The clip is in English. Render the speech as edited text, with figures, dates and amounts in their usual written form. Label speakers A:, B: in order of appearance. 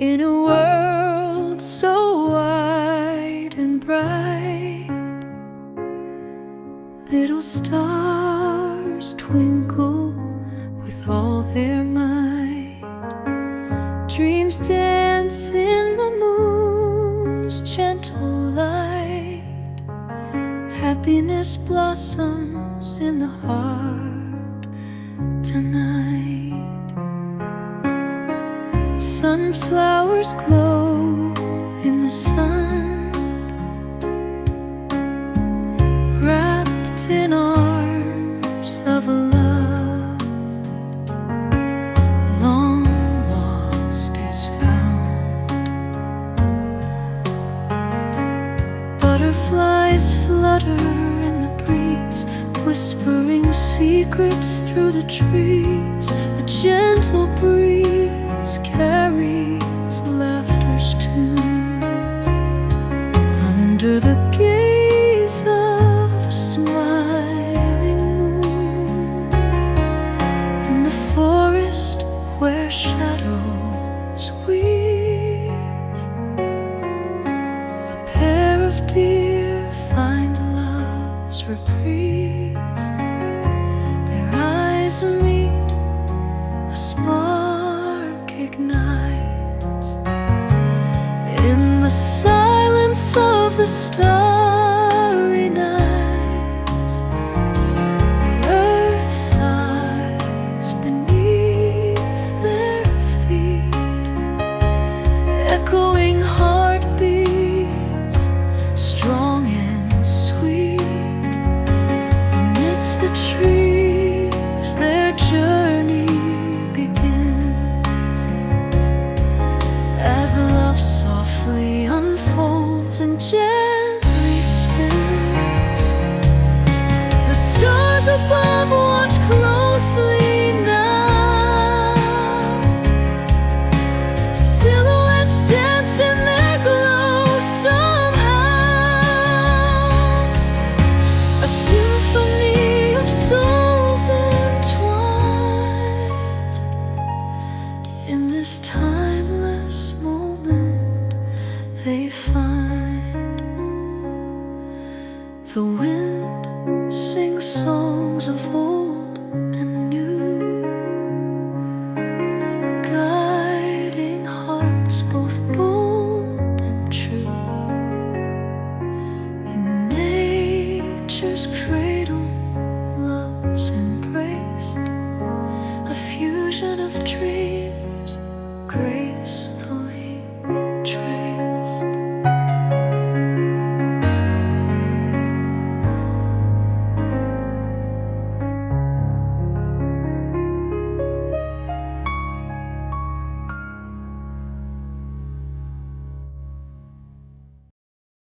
A: In a world so wide and bright, little stars twinkle with all their might. Dreams dance in the moon's gentle light. Happiness blossoms in the heart tonight. Sunflowers glow in the sun, wrapped in arms of a love long lost is found. Butterflies flutter in the breeze, whispering secrets through the trees. A gentle breeze carries laughter's tune under the gaze of a smiling moon. In the forest where shadows weave, a pair of deer find love's reprieve. Their eyes meet, a spark ignites. In the silence of the starry night, the earth sighs beneath their feet, echoing